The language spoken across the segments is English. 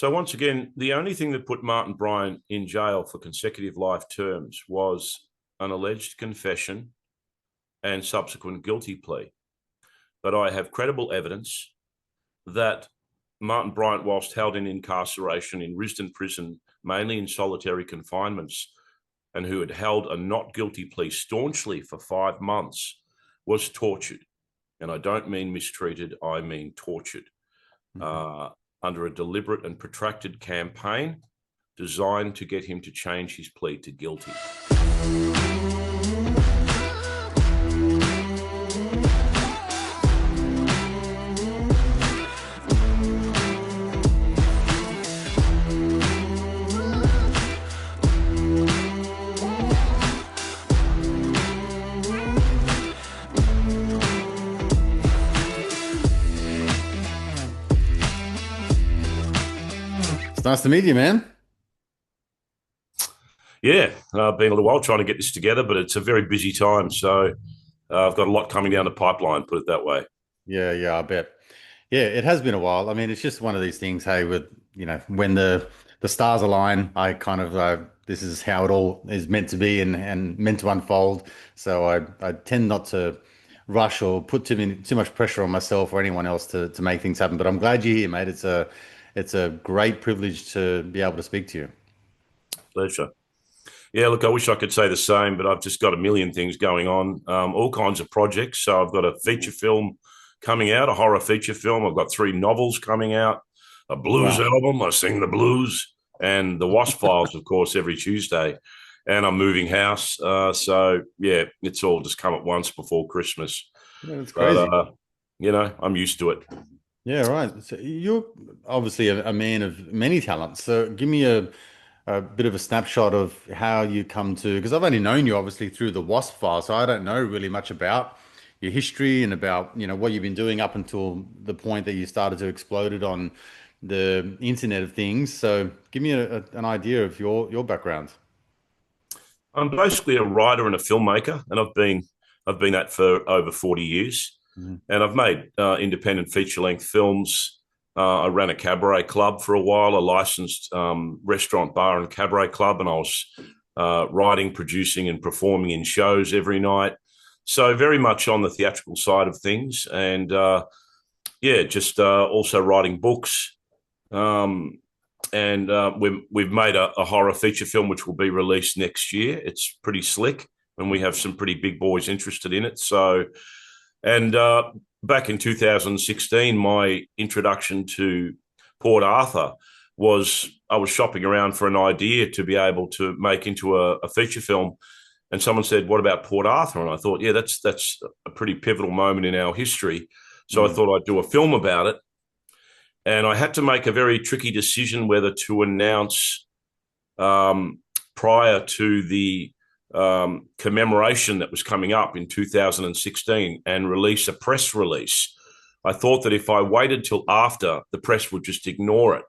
So once again, the only thing that put Martin Bryant in jail for consecutive life terms was an alleged confession and subsequent guilty plea. But I have credible evidence that Martin Bryant, whilst held in incarceration in Risdon Prison, mainly in solitary confinements, and who had held a not guilty plea staunchly for 5 months, was tortured. And I don't mean mistreated, I mean tortured. Under a deliberate and protracted campaign designed to get him to change his plea to guilty. It's nice to meet you, man. Yeah, been a little while trying to get this together, but it's a very busy time. So I've got a lot coming down the pipeline, put it that way. Yeah, I bet. Yeah, it has been a while. I mean, it's just one of these things. Hey, with when the stars align, I kind of this is how it all is meant to be and meant to unfold. So I tend not to rush or put too much pressure on myself or anyone else to make things happen. But I'm glad you're here, mate. It's a great privilege to be able to speak to you. Pleasure. Yeah, look, I wish I could say the same, but I've just got a million things going on, all kinds of projects. So I've got a feature film coming out, a horror feature film. I've got 3 novels coming out, a blues Wow. album. I sing the blues, and the Wasp Files, of course, every Tuesday. And I'm moving house. So, yeah, it's all just come at once before Christmas. Yeah, that's But, crazy. I'm used to it. Yeah, right. So you're obviously a man of many talents. So give me a bit of a snapshot of how you come to, because I've only known you obviously through the Wasp file, so I don't know really much about your history and about, what you've been doing up until the point that you started to explode it on the Internet of Things. So give me an idea of your background. I'm basically a writer and a filmmaker, and I've been that for over 40 years. Mhm. And I've made independent feature length films. I ran a cabaret club for a while, a licensed restaurant, bar, and cabaret club, and I was writing, producing, and performing in shows every night. So very much on the theatrical side of things, and yeah, just also writing books. Um, and we've made a horror feature film which will be released next year. It's pretty slick, and we have some pretty big boys interested in it. So, and back in 2016, my introduction to Port Arthur was I was shopping around for an idea to be able to make into a feature film, and someone said, "What about Port Arthur?" And I thought, yeah, that's a pretty pivotal moment in our history. So I Mm. thought I'd do a film about it, and I had to make a very tricky decision whether to announce um, prior to the commemoration that was coming up in 2016 and release a press release. I thought that if I waited till after, the press would just ignore it.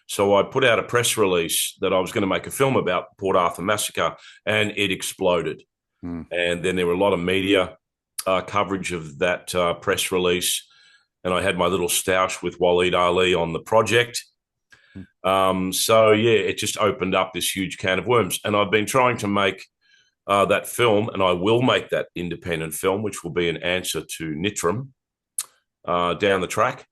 So I put out a press release that I was going to make a film about the Port Arthur massacre, and it exploded. Mm. And then there were a lot of media coverage of that press release. And I had my little stoush with Waleed Ali on the project. So yeah, it just opened up this huge can of worms. And I've been trying to make that film, and I will make that independent film, which will be an answer to Nitram down the track.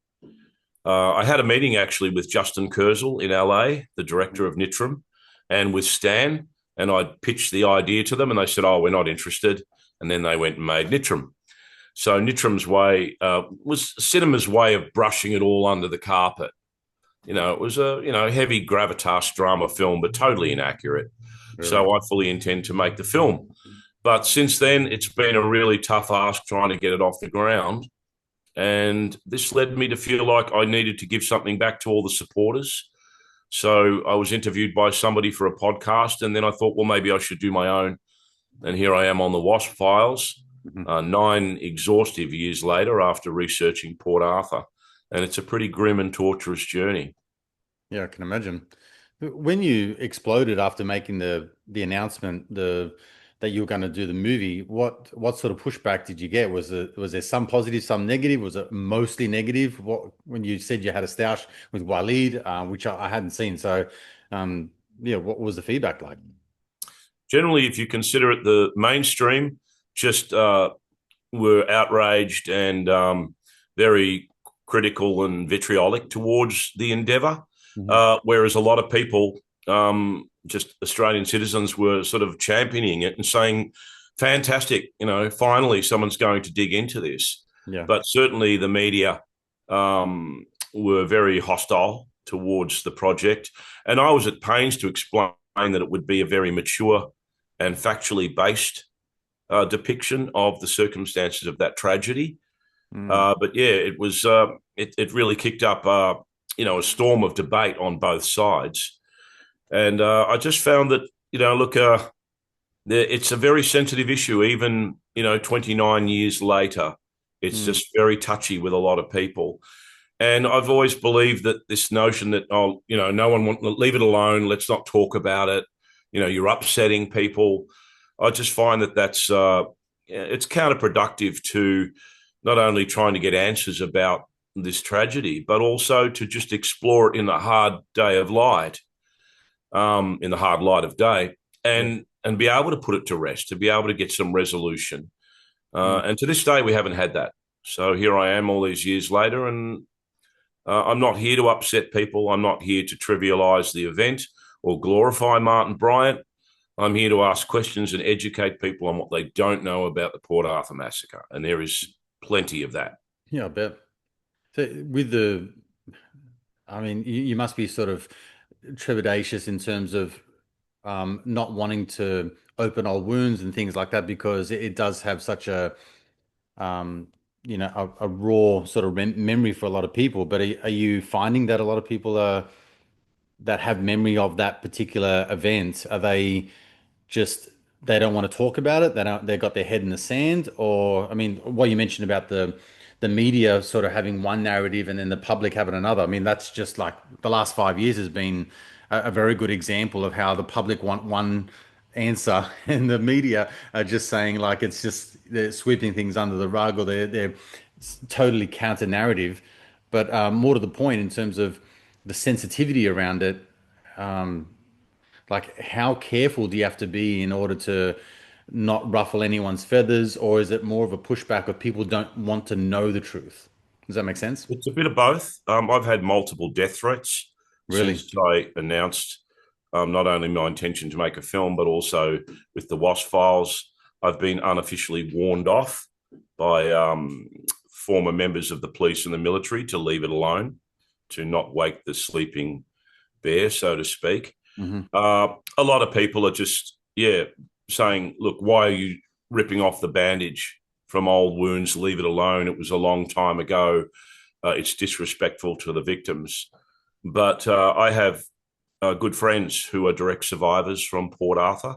I had a meeting actually with Justin Kurzel in LA, the director of Nitram, and with Stan, and I pitched the idea to them, and they said, "Oh, we're not interested." And then they went and made Nitram. So Nitram's way was cinema's way of brushing it all under the carpet. It was a heavy gravitas drama film, but totally inaccurate. Really? So I fully intend to make the film. But since then, it's been a really tough ask trying to get it off the ground. And this led me to feel like I needed to give something back to all the supporters. So I was interviewed by somebody for a podcast, and then I thought, well, maybe I should do my own. And here I am on the Wasp Files, Mhm. 9 exhaustive years later after researching Port Arthur. And it's a pretty grim and torturous journey. Yeah, I can imagine. When you exploded after making the announcement, that you were going to do the movie. What sort of pushback did you get? Was there some positive, some negative? Was it mostly negative? What when you said you had a stoush with Waleed, which I hadn't seen. So, um, yeah, what was the feedback like? Generally, if you consider it, the mainstream just were outraged and very critical and vitriolic towards the endeavour, Hmm. whereas a lot of people, just Australian citizens, were sort of championing it and saying, "Fantastic! Finally, someone's going to dig into this." Yeah. But certainly, the media were very hostile towards the project, and I was at pains to explain that it would be a very mature and factually based depiction of the circumstances of that tragedy. Mm. But yeah, it was it really kicked up a storm of debate on both sides, and I just found that look, it's a very sensitive issue. Even 29 years later, it's Mm. just very touchy with a lot of people. And I've always believed that this notion that no one want leave it alone, let's not talk about it. You're upsetting people. I just find that that's it's counterproductive to not only trying to get answers about this tragedy, but also to just explore it in the hard day of light, in the hard light of day, Yeah. and be able to put it to rest, to be able to get some resolution. Mm. And to this day, we haven't had that. So here I am, all these years later, and I'm not here to upset people. I'm not here to trivialise the event or glorify Martin Bryant. I'm here to ask questions and educate people on what they don't know about the Port Arthur massacre, and there is plenty of that. Yeah, I bet. So with the, I mean, you must be sort of trepidatious in terms of not wanting to open old wounds and things like that because it does have such a um, a raw sort of memory for a lot of people. But are you finding that a lot of people that have memory of that particular event, are they just they don't want to talk about it? They got their head in the sand, or I mean, what you mentioned about the media sort of having one narrative and then the public having another. I mean, that's just like the last 5 years has been a very good example of how the public want one answer and the media are just saying like it's just they're sweeping things under the rug or they're totally counter narrative. But more to the point in terms of the sensitivity around it, like, how careful do you have to be in order to not ruffle anyone's feathers, or is it more of a pushback of people don't want to know the truth? Does that make sense? It's a bit of both. I've had multiple death threats Really? since I announced not only my intention to make a film, but also with the WASP files. I've been unofficially warned off by former members of the police and the military to leave it alone, to not wake the sleeping bear, so to speak. Hmm. A lot of people are just, yeah, saying, look, why are you ripping off the bandage from old wounds? Leave it alone. It was a long time ago. It's disrespectful to the victims. But I have good friends who are direct survivors from Port Arthur,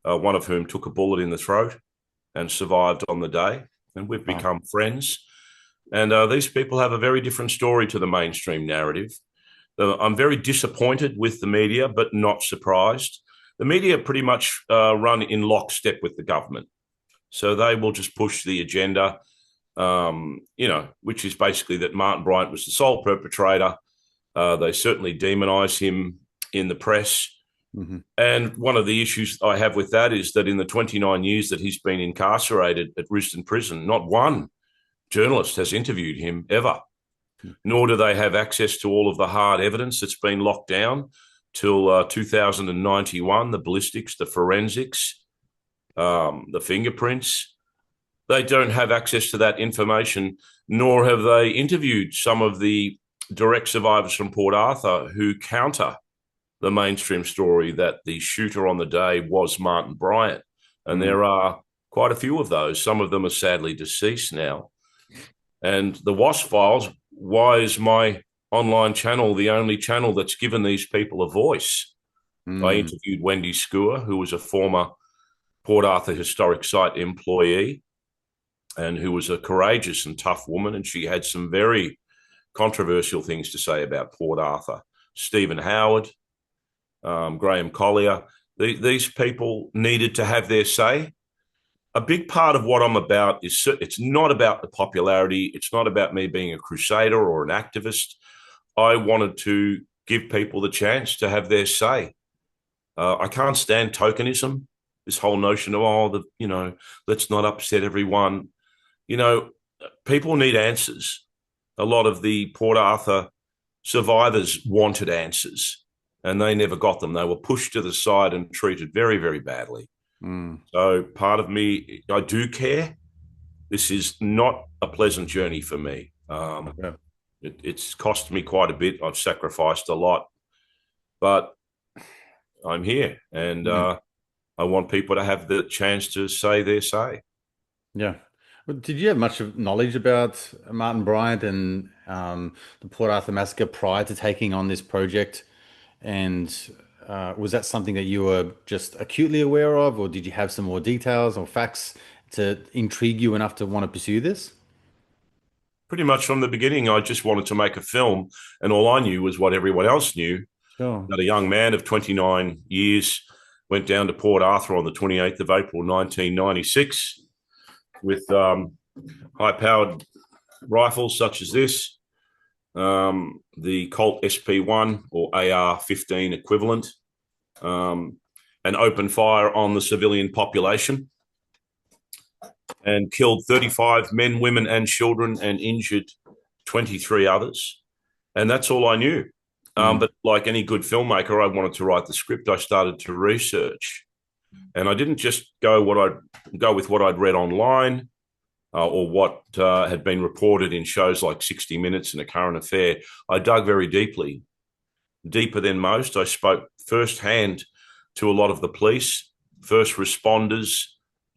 one of whom took a bullet in the throat and survived on the day. And we've Wow. become friends. And these people have a very different story to the mainstream narrative. I'm very disappointed with the media, but not surprised. The media pretty much run in lockstep with the government. So they will just push the agenda, which is basically that Martin Bryant was the sole perpetrator. They certainly demonise him in the press. Hmm. And one of the issues I have with that is that in the 29 years that he's been incarcerated at Rooston Prison, not one journalist has interviewed him ever, nor do they have access to all of the hard evidence that's been locked down till 2091, the ballistics, the forensics, the fingerprints. They don't have access to that information, nor have they interviewed some of the direct survivors from Port Arthur who counter the mainstream story that the shooter on the day was Martin Bryant. And Mm. there are quite a few of those. Some of them are sadly deceased now. And the WASP files, why is my online channel the only channel that's given these people a voice? I Mm. interviewed Wendy Skua, who was a former Port Arthur Historic Site employee and who was a courageous and tough woman. And she had some very controversial things to say about Port Arthur. Stephen Howard, Graham Collier. These people needed to have their say. A big part of what I'm about is it's not about the popularity. It's not about me being a crusader or an activist. I wanted to give people the chance to have their say. I can't stand tokenism. This whole notion of let's not upset everyone. You know, people need answers. A lot of the Port Arthur survivors wanted answers, and they never got them. They were pushed to the side and treated very, very badly. Mm. So part of me, I do care. This is not a pleasant journey for me. Yeah. It's cost me quite a bit. I've sacrificed a lot, but I'm here, and Mm. I want people to have the chance to say their say. Yeah. Well, did you have much of knowledge about Martin Bryant and the Port Arthur massacre prior to taking on this project? And was that something that you were just acutely aware of, or did you have some more details or facts to intrigue you enough to want to pursue this? Pretty much from the beginning, I just wanted to make a film, and all I knew was what everyone else knew. Sure. That a young man of 29 years went down to Port Arthur on the 28th of April, 1996, with high-powered rifles such as this, the Colt SP1 or AR-15 equivalent, and opened fire on the civilian population and killed 35 men, women, and children and injured 23 others. And that's all I knew. Mm. But like any good filmmaker, I wanted to write the script. I started to research, and I didn't just go with what I'd read online or what had been reported in shows like 60 Minutes and A Current Affair. I dug very deeply, deeper than most. I spoke firsthand to a lot of the police, first responders,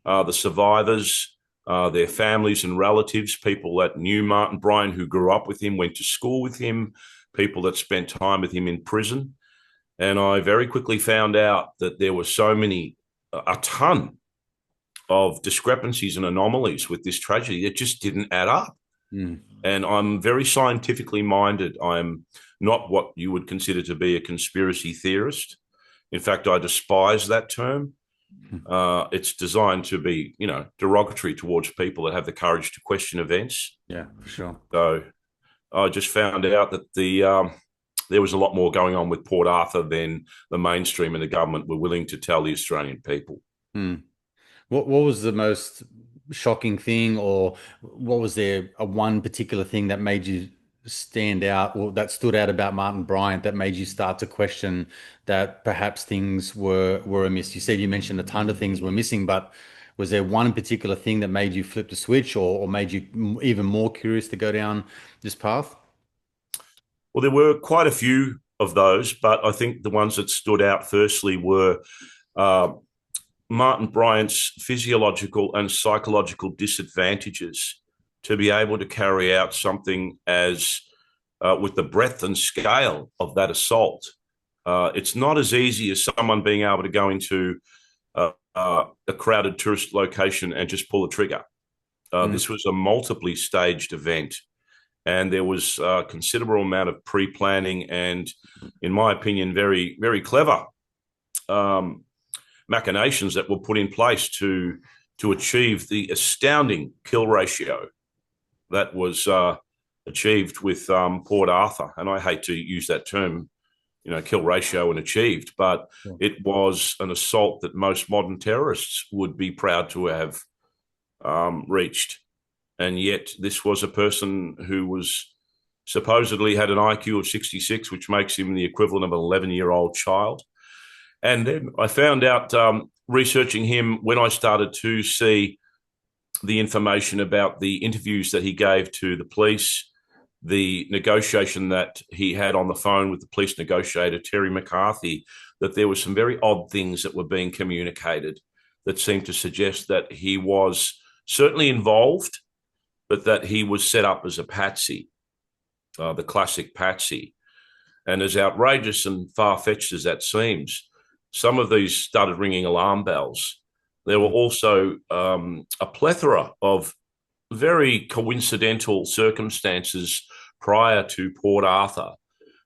the survivors, their families and relatives, people that knew Martin Bryant, who grew up with him, went to school with him, people that spent time with him in prison. And I very quickly found out that there were a ton of discrepancies and anomalies with this tragedy. It just didn't add up. Mm. And I'm very scientifically minded. I'm not what you would consider to be a conspiracy theorist. In fact, I despise that term. It's designed to be, derogatory towards people that have the courage to question events. Yeah, for sure. So I just found out that there was a lot more going on with Port Arthur than the mainstream and the government were willing to tell the Australian people. Mm. What was the most shocking thing, or what was there a one particular thing that made you stand out, or that stood out about Martin Bryant that made you start to question that perhaps things were amiss? You said you mentioned a ton of things were missing, but was there one particular thing that made you flip the switch, or made you even more curious to go down this path? Well, there were quite a few of those, but I think the ones that stood out firstly were uh, Martin Bryant's physiological and psychological disadvantages to be able to carry out something as with the breadth and scale of that assault. It's not as easy as someone being able to go into a crowded tourist location and just pull a trigger. Mm. This was a multiply staged event, and there was a considerable amount of pre-planning and, in my opinion, very, very clever machinations that were put in place to achieve the astounding kill ratio that was achieved with Port Arthur. And I hate to use that term, kill ratio and achieved, but Yeah. it was an assault that most modern terrorists would be proud to have reached. And yet this was a person who was supposedly had an IQ of 66, which makes him the equivalent of an 11-year-old child. And then I found out researching him when I started to see the information about the interviews that he gave to the police, the negotiation that he had on the phone with the police negotiator, Terry McCarthy, that there were some very odd things that were being communicated that seemed to suggest that he was certainly involved, but that he was set up as a patsy, the classic patsy. And as outrageous and far-fetched as that seems, some of these started ringing alarm bells. There were also a plethora of very coincidental circumstances prior to Port Arthur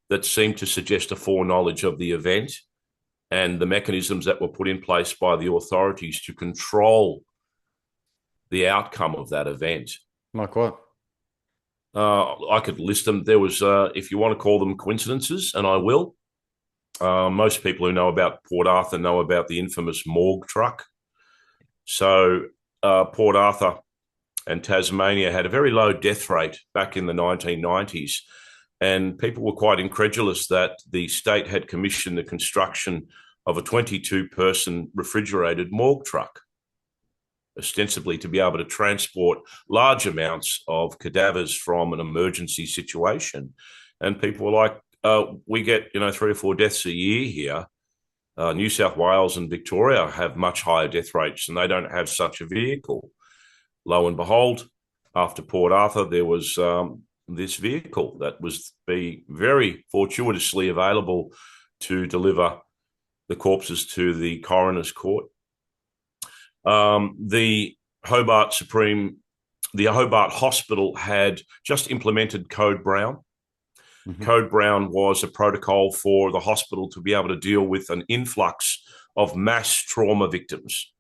that seemed to suggest a foreknowledge of the event. and the mechanisms that were put in place by the authorities to control the outcome of that event. Like what? I could list them. There was, if you want to call them coincidences, and I will. Most people who know about Port Arthur know about the infamous morgue truck. So Port Arthur and Tasmania had a very low death rate back in the 1990s. And people were quite incredulous that the state had commissioned the construction of a 22-person refrigerated morgue truck, ostensibly to be able to transport large amounts of cadavers from an emergency situation. And people were like, we get, 3 or 4 deaths a year here. New South Wales and Victoria have much higher death rates, and they don't have such a vehicle. Lo and behold, after Port Arthur, there was this vehicle that was very fortuitously available to deliver the corpses to the coroner's court. The Hobart Hospital had just implemented Code Brown. Mm-hmm. Code Brown was a protocol for the hospital to be able to deal with an influx of mass trauma victims,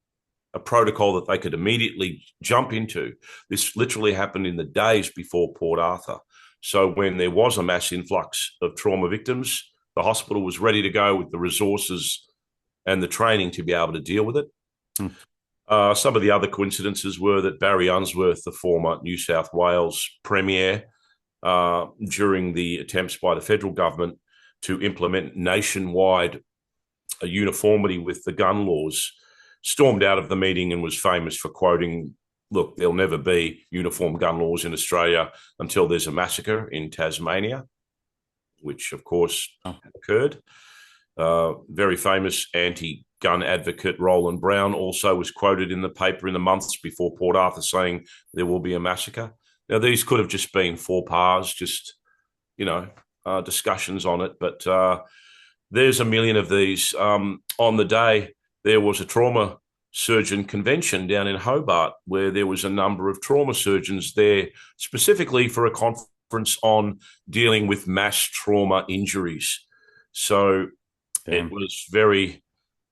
a protocol that they could immediately jump into. This literally happened in the days before Port Arthur. So when there was a mass influx of trauma victims, the hospital was ready to go with the resources and the training to be able to deal with it. Some of the other coincidences were that Barry Unsworth, the former New South Wales Premier, during the attempts by the federal government to implement nationwide a uniformity with the gun laws, stormed out of the meeting and was famous for quoting, "Look, there'll never be uniform gun laws in Australia until there's a massacre in Tasmania," which, of course, occurred. Very famous anti-gun advocate Roland Brown also was quoted in the paper in the months before Port Arthur saying there will be a massacre. Now, these could have just been faux pas, just, discussions on it, but there's a million of these. On the day, there was a trauma surgeon convention down in Hobart where there was a number of trauma surgeons there specifically for a conference on dealing with mass trauma injuries. So it was very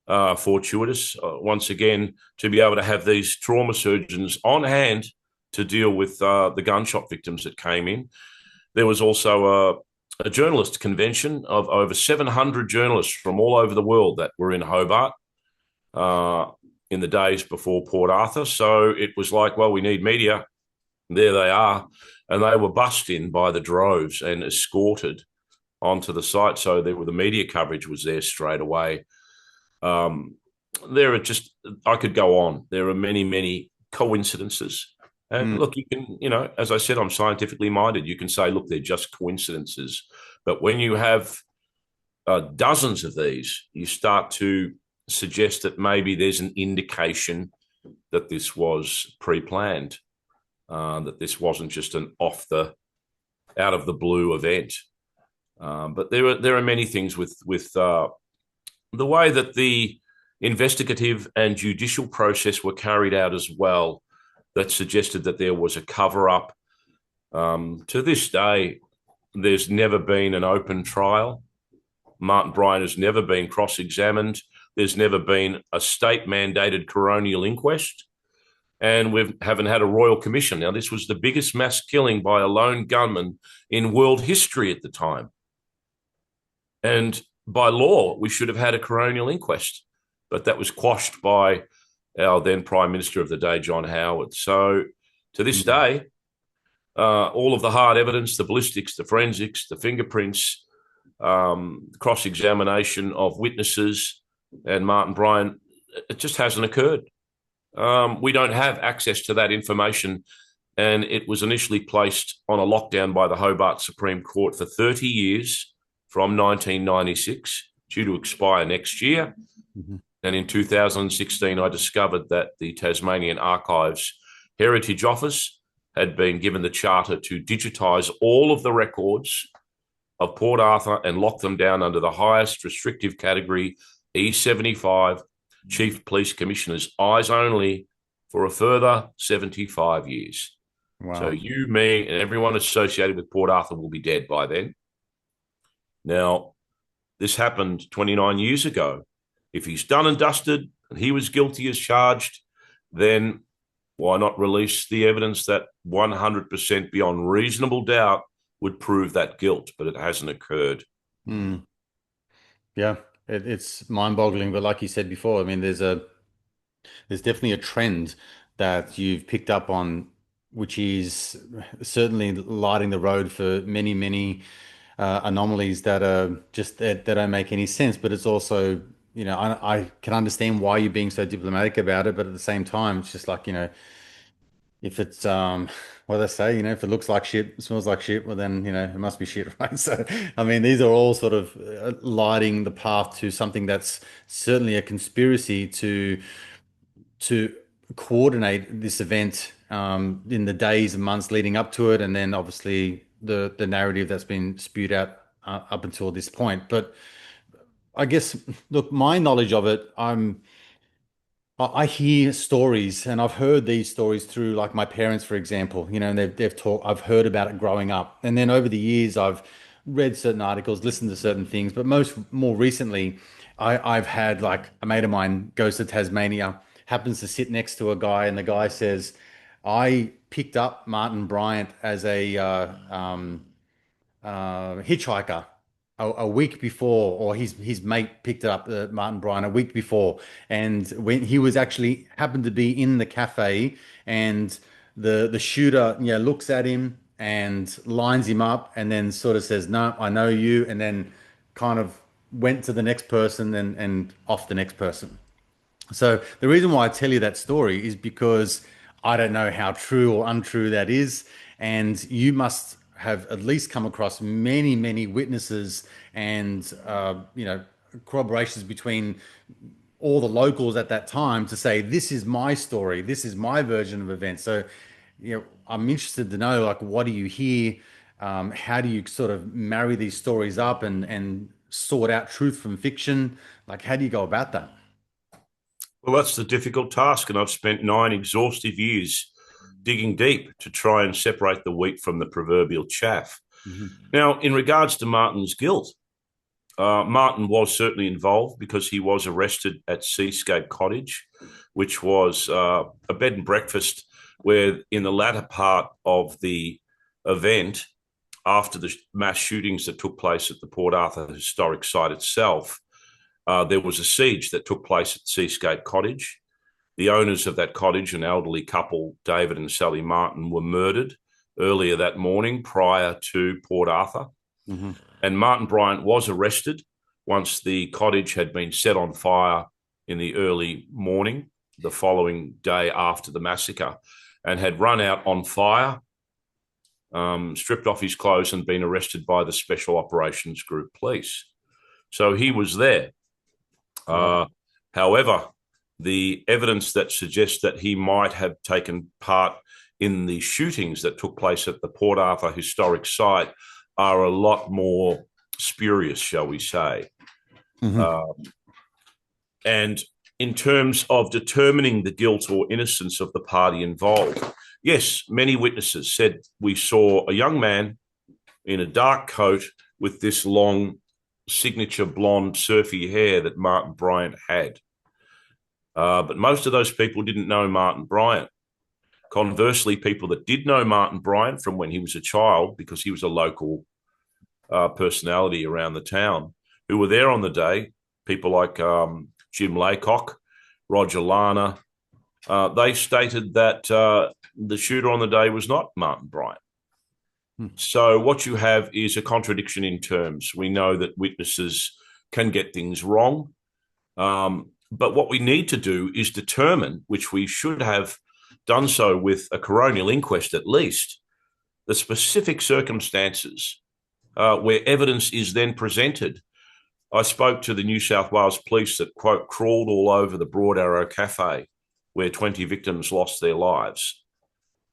fortuitous, once again, to be able to have these trauma surgeons on hand to deal with the gunshot victims that came in. There was also a journalist convention of over 700 journalists from all over the world that were in Hobart in the days before Port Arthur. So it was like, well, we need media. There they are. And they were bussed in by the droves and escorted onto the site. So the media coverage was there straight away. There are just, I could go on. There are many, many coincidences. And look, you can, as I said, I'm scientifically minded. You can say, look, they're just coincidences. But when you have dozens of these, you start to suggest that maybe there's an indication that this was pre-planned, that this wasn't just an out of the blue event. But there are many things with the way that the investigative and judicial process were carried out as well, that suggested that there was a cover-up. To this day, there's never been an open trial. Martin Bryant has never been cross-examined. There's never been a state-mandated coronial inquest. And we haven't had a royal commission. Now, this was the biggest mass killing by a lone gunman in world history at the time. And by law, we should have had a coronial inquest. But that was quashed by our then Prime Minister of the day, John Howard. So to this day, all of the hard evidence, the ballistics, the forensics, the fingerprints, cross-examination of witnesses and Martin Bryant, it just hasn't occurred. We don't have access to that information, and it was initially placed on a lockdown by the Hobart Supreme Court for 30 years from 1996, due to expire next year. Mm-hmm. And in 2016, I discovered that the Tasmanian Archives Heritage Office had been given the charter to digitise all of the records of Port Arthur and lock them down under the highest restrictive category, E75, Chief Police Commissioner's eyes only, for a further 75 years. Wow. So you, me, and everyone associated with Port Arthur will be dead by then. Now, this happened 29 years ago. If he's done and dusted and he was guilty as charged, then why not release the evidence that 100% beyond reasonable doubt would prove that guilt? But it hasn't occurred. Mm. Yeah, it's mind-boggling. But like you said before, I mean, there's definitely a trend that you've picked up on, which is certainly lighting the road for many, many anomalies that are just that don't make any sense. But it's also, I can understand why you're being so diplomatic about it, but at the same time, it's just like, if it's what they say, if it looks like shit, smells like shit, well then, it must be shit, right? So, I mean, these are all sort of lighting the path to something that's certainly a conspiracy to coordinate this event in the days and months leading up to it, and then obviously the narrative that's been spewed out up until this point. But I guess, look, my knowledge of it, I hear stories, and I've heard these stories through like my parents, for example, and they've talked, I've heard about it growing up. And then over the years, I've read certain articles, listened to certain things, but more recently, I've had like a mate of mine goes to Tasmania, happens to sit next to a guy, and the guy says, I picked up Martin Bryant as a hitchhiker a week before, or his mate picked up Martin Bryan a week before, and when he was actually happened to be in the cafe, and the shooter, looks at him and lines him up, and then sort of says, "No, I know you," and then kind of went to the next person and off the next person. So the reason why I tell you that story is because I don't know how true or untrue that is, and you must have at least come across many, many witnesses and corroborations between all the locals at that time to say this is my story, this is my version of events. So, I'm interested to know, like, what do you hear? How do you sort of marry these stories up and sort out truth from fiction? Like, how do you go about that? Well, that's the difficult task, and I've spent 9 exhaustive years digging deep to try and separate the wheat from the proverbial chaff. Mhm. Now, in regards to Martin's guilt, Martin was certainly involved because he was arrested at Seascape Cottage, which was a bed and breakfast where, in the latter part of the event, after the mass shootings that took place at the Port Arthur historic site itself, there was a siege that took place at Seascape Cottage. The owners of that cottage, an elderly couple, David and Sally Martin, were murdered earlier that morning prior to Port Arthur. Mhm. And Martin Bryant was arrested once the cottage had been set on fire in the early morning, the following day after the massacre, and had run out on fire, stripped off his clothes, and been arrested by the Special Operations Group police. So he was there. Right. However, the evidence that suggests that he might have taken part in the shootings that took place at the Port Arthur historic site are a lot more spurious, shall we say. Mhm. Um, and in terms of determining the guilt or innocence of the party involved, yes, many witnesses said we saw a young man in a dark coat with this long signature blonde surfy hair that Martin Bryant had. But most of those people didn't know Martin Bryant. Conversely, people that did know Martin Bryant from when he was a child, because he was a local personality around the town, who were there on the day, people like Jim Laycock, Roger Lana, they stated that the shooter on the day was not Martin Bryant. Hmm. So what you have is a contradiction in terms. We know that witnesses can get things wrong. But what we need to do is determine, which we should have done so with a coronial inquest at least, the specific circumstances where evidence is then presented. I spoke to the New South Wales police that, quote, crawled all over the Broad Arrow Cafe where 20 victims lost their lives.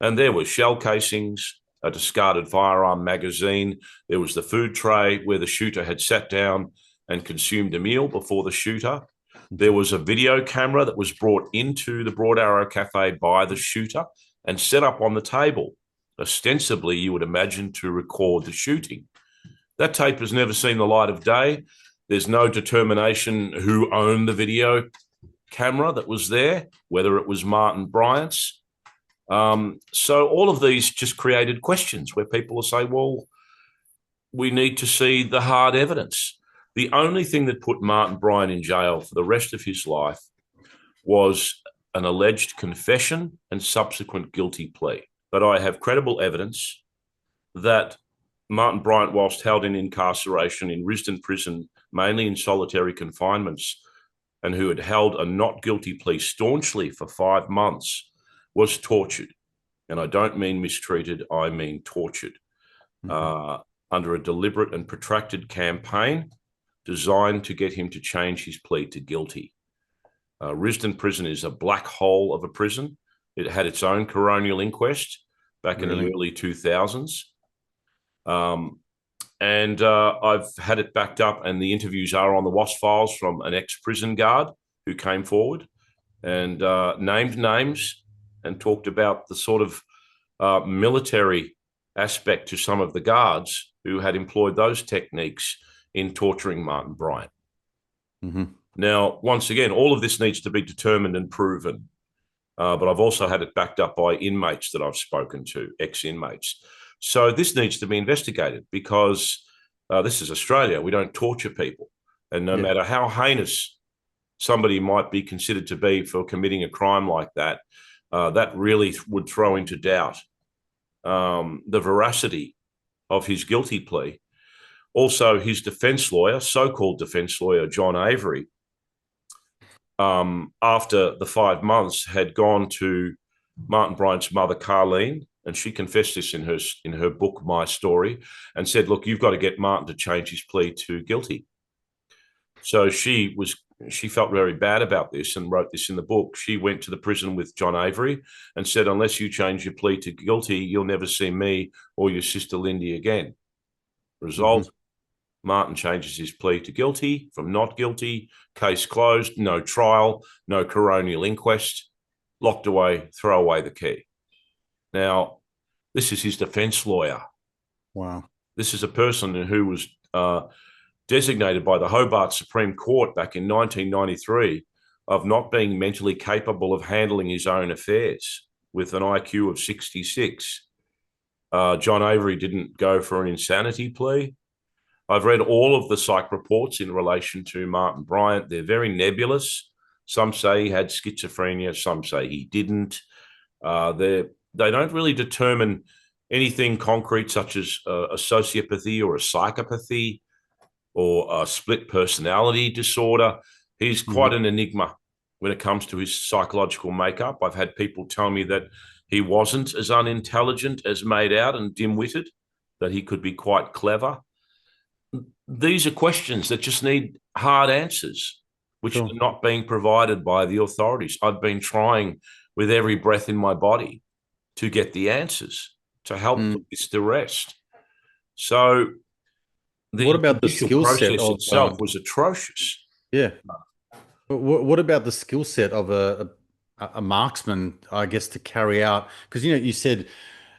And there were shell casings, a discarded firearm magazine. There was the food tray where the shooter had sat down and consumed a meal before the shooter. There was a video camera that was brought into the Broad Arrow Cafe by the shooter and set up on the table, ostensibly, you would imagine, to record the shooting. That tape has never seen the light of day. There's no determination who owned the video camera that was there, whether it was Martin Bryant's. So all of these just created questions where people will say, well, we need to see the hard evidence. The only thing that put Martin Bryant in jail for the rest of his life was an alleged confession and subsequent guilty plea. But I have credible evidence that Martin Bryant, whilst held in incarceration in Risdon Prison, mainly in solitary confinements, and who had held a not guilty plea staunchly for 5 months, was tortured. And I don't mean mistreated, I mean tortured, under a deliberate and protracted campaign designed to get him to change his plea to guilty. Risdon Prison is a black hole of a prison. It had its own coronial inquest back in the early 2000s. And I've had it backed up, and the interviews are on the WAS files from an ex-prison guard who came forward and named names and talked about the sort of military aspect to some of the guards who had employed those techniques in torturing Martin Bryant. Mm-hmm. Now, once again, all of this needs to be determined and proven. But I've also had it backed up by inmates that I've spoken to, ex-inmates. So this needs to be investigated because this is Australia. We don't torture people. And no matter how heinous somebody might be considered to be for committing a crime like that, that really would throw into doubt the veracity of his guilty plea. Also, his defense lawyer, so-called defense lawyer, John Avery, after the 5 months, had gone to Martin Bryant's mother, Carleen, and she confessed this in her book, My Story, and said, look, you've got to get Martin to change his plea to guilty. So she felt very bad about this and wrote this in the book. She went to the prison with John Avery and said, unless you change your plea to guilty, you'll never see me or your sister Lindy again. Result, Martin changes his plea to guilty from not guilty, case closed, no trial, no coronial inquest, locked away, throw away the key. Now, this is his defense lawyer. Wow. This is a person who was designated by the Hobart Supreme Court back in 1993 of not being mentally capable of handling his own affairs with an IQ of 66. John Avery didn't go for an insanity plea. I've read all of the psych reports in relation to Martin Bryant. They're very nebulous. Some say he had schizophrenia. Some say he didn't. They don't really determine anything concrete such as a sociopathy or a psychopathy or a split personality disorder. He's quite an enigma when it comes to his psychological makeup. I've had people tell me that he wasn't as unintelligent as made out and dim-witted, that he could be quite clever. These are questions that just need hard answers, which are not being provided by the authorities. I've been trying with every breath in my body to get the answers to help put this to rest. So what about the skill set process of itself was atrocious. Yeah. But what about the skill set of a marksman, I guess, to carry out? Because you said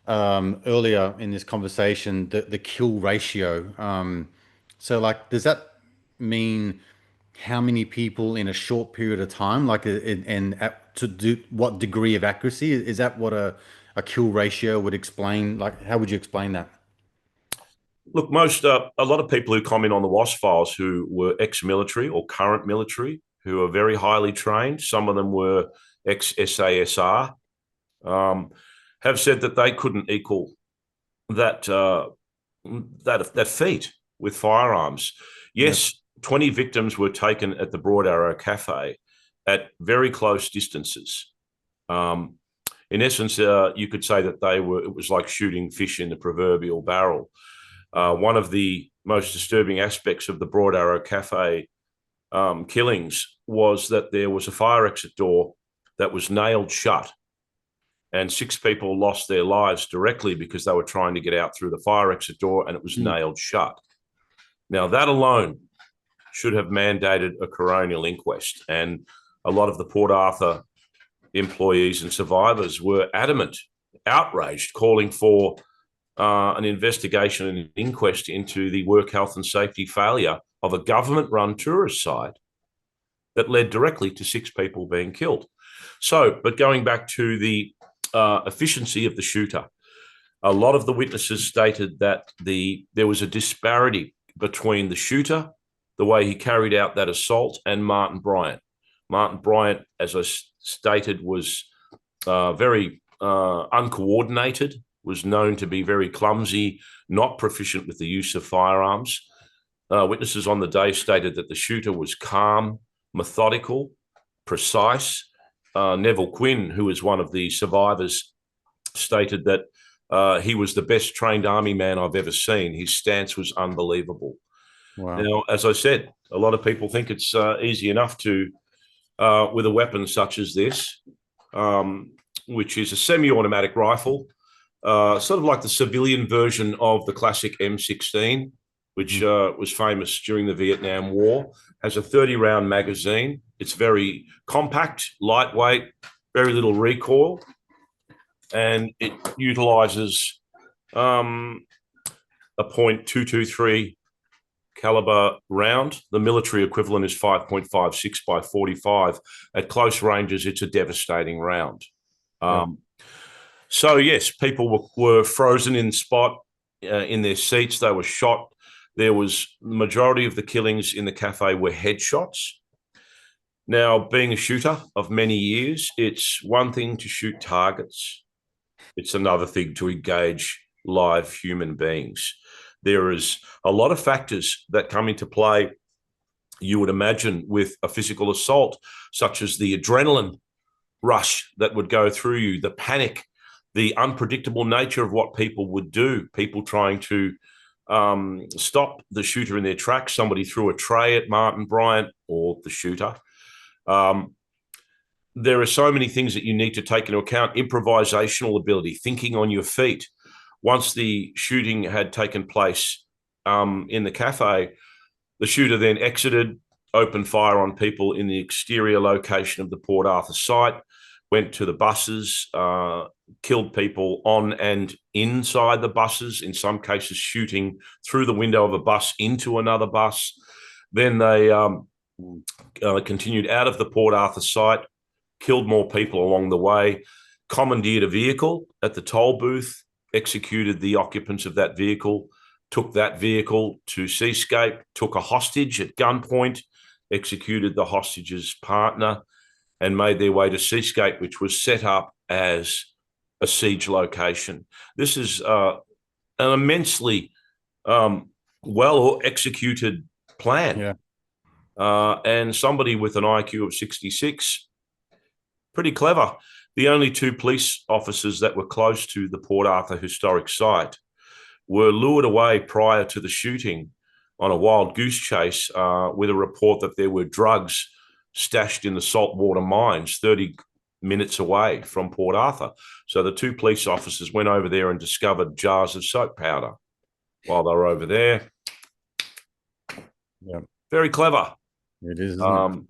earlier in this conversation the kill ratio. So like, does that mean how many people in a short period of time? Like, to do what degree of accuracy? Is that what a kill ratio would explain? Like, how would you explain that? Look, a lot of people who comment on the WAS files who were ex-military or current military, who are very highly trained, some of them were ex-SASR, have said that they couldn't equal that feat with firearms. Yes, 20 victims were taken at the Broad Arrow Cafe at very close distances. In essence, you could say that it was like shooting fish in the proverbial barrel. One of the most disturbing aspects of the Broad Arrow Cafe killings was that there was a fire exit door that was nailed shut, and 6 people lost their lives directly because they were trying to get out through the fire exit door and it was nailed shut. Now, that alone should have mandated a coronial inquest, and a lot of the Port Arthur employees and survivors were adamant, outraged, calling for an investigation and an inquest into the work health and safety failure of a government-run tourist site that led directly to 6 people being killed. So, but going back to the efficiency of the shooter, a lot of the witnesses stated that there was a disparity between the shooter, the way he carried out that assault, and Martin Bryant. Martin Bryant, as I stated, was very uncoordinated, was known to be very clumsy, not proficient with the use of firearms. Witnesses on the day stated that the shooter was calm, methodical, precise. Neville Quinn, who was one of the survivors, stated that he was the best trained army man I've ever seen. His stance was unbelievable. Wow. Now, as I said, a lot of people think it's easy enough to, with a weapon such as this, which is a semi-automatic rifle, sort of like the civilian version of the classic M16, which was famous during the Vietnam War, has a 30-round magazine. It's very compact, lightweight, very little recoil, and it utilizes a .223 caliber round. The military equivalent is 5.56 by 45. At close ranges, it's a devastating round. So yes, people were frozen in spot in their seats. They were shot. There was the majority of the killings in the cafe were headshots. Now, being a shooter of many years, it's one thing to shoot targets. It's another thing to engage live human beings. There is a lot of factors that come into play, you would imagine, with a physical assault, such as the adrenaline rush that would go through you, the panic, the unpredictable nature of what people would do, people trying to stop the shooter in their tracks. Somebody threw a tray at Martin Bryant, or the shooter. There are so many things that you need to take into account. Improvisational ability, thinking on your feet. Once the shooting had taken place in the cafe, the shooter then exited, opened fire on people in the exterior location of the Port Arthur site, went to the buses, killed people on and inside the buses, in some cases shooting through the window of a bus into another bus. Then they continued out of the Port Arthur site, killed more people along the way, commandeered a vehicle at the toll booth, executed the occupants of that vehicle, took that vehicle to Seascape, took a hostage at gunpoint, executed the hostage's partner, and made their way to Seascape, which was set up as a siege location. This is an immensely well-executed plan. Yeah. And somebody with an IQ of 66, pretty clever. The only 2 police officers that were close to the Port Arthur historic site were lured away prior to the shooting on a wild goose chase with a report that there were drugs stashed in the saltwater mines 30 minutes away from Port Arthur. So the 2 police officers went over there and discovered jars of soap powder while they were over there. Yeah. Very clever. It is, isn't it?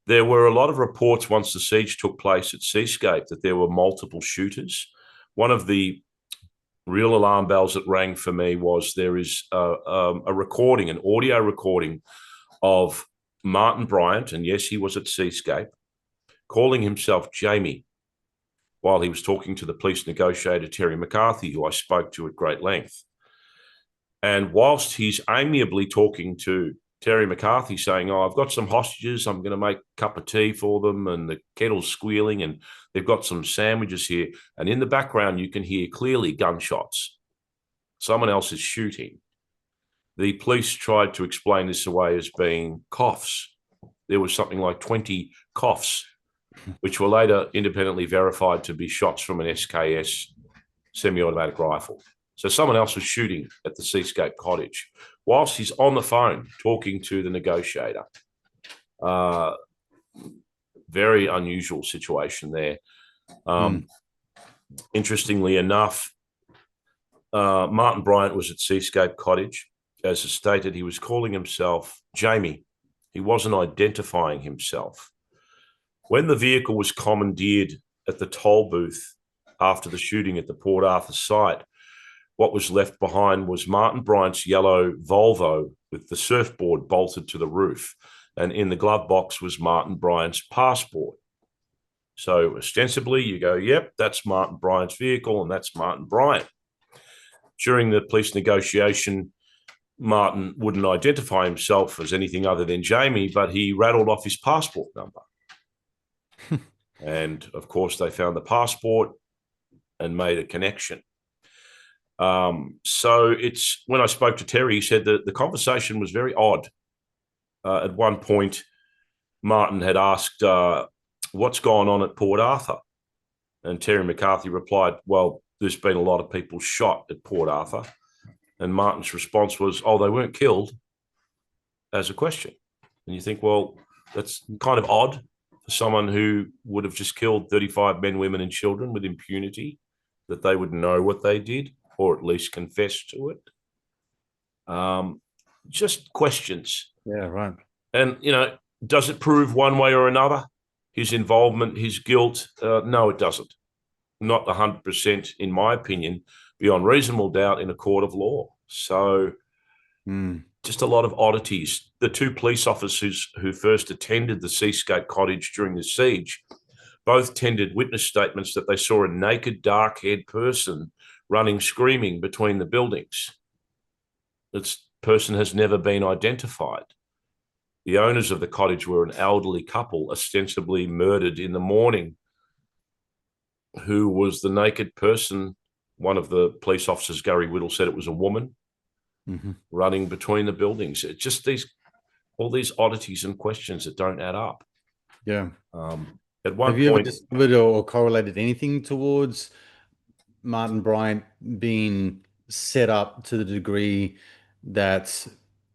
There were a lot of reports once the siege took place at Seascape that there were multiple shooters. One of the real alarm bells that rang for me was there is a recording, an audio recording of Martin Bryant, and yes, he was at Seascape, calling himself Jamie while he was talking to the police negotiator, Terry McCarthy, who I spoke to at great length. And whilst he's amiably talking to Terry McCarthy saying, "Oh, I've got some hostages. I'm going to make a cup of tea for them." And the kettle's squealing and they've got some sandwiches here. And in the background, you can hear clearly gunshots. Someone else is shooting. The police tried to explain this away as being coughs. There was something like 20 coughs, which were later independently verified to be shots from an SKS semi-automatic rifle. So someone else was shooting at the Seascape cottage whilst he's on the phone talking to the negotiator. Very unusual situation there. Interestingly enough, Martin Bryant was at Seascape cottage. As stated, he was calling himself Jamie. He wasn't identifying himself. When the vehicle was commandeered at the toll booth after the shooting at the Port Arthur site, what was left behind was Martin Bryant's yellow Volvo with the surfboard bolted to the roof. And in the glove box was Martin Bryant's passport. So ostensibly, you go, yep, that's Martin Bryant's vehicle, and that's Martin Bryant. During the police negotiation, Martin wouldn't identify himself as anything other than Jamie, but he rattled off his passport number. And of course, they found the passport and made a connection. So it's when I spoke to Terry, he said that the conversation was very odd. At one point, Martin had asked, what's gone on at Port Arthur? And Terry McCarthy replied, well, there's been a lot of people shot at Port Arthur. And Martin's response was, oh, they weren't killed, as a question. And you think, well, that's kind of odd for someone who would have just killed 35 men, women, and children with impunity, that they would know what they did, or at least confess to it. Just questions. Yeah, right. And, does it prove one way or another his involvement, his guilt? No, it doesn't. Not 100%, in my opinion, beyond reasonable doubt in a court of law. So just a lot of oddities. The two police officers who first attended the Seascape cottage during the siege both tendered witness statements that they saw a naked, dark-haired person running screaming between the buildings. This person has never been identified. The owners of the cottage were an elderly couple, ostensibly murdered in the morning. Who was the naked person? One of the police officers, Gary Whittle, said it was a woman running between the buildings. It's just all these oddities and questions that don't add up. Yeah. At one Have you ever point, discovered or correlated anything towards Martin Bryant being set up to the degree that,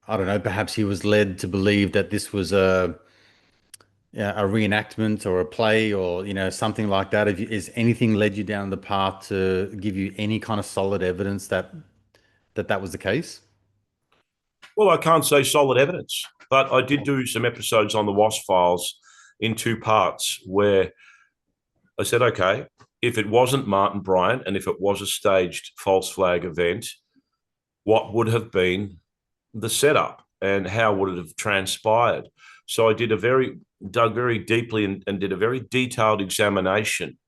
I don't know, perhaps he was led to believe that this was a reenactment or a play or, something like that? Is anything led you down the path to give you any kind of solid evidence that was the case? well, I can't say solid evidence, but I did do some episodes on the WASP files in two parts where I said, okay, if it wasn't Martin Bryant and if it was a staged false flag event, what would have been the setup and how would it have transpired? So I dug very deeply and did a very detailed examination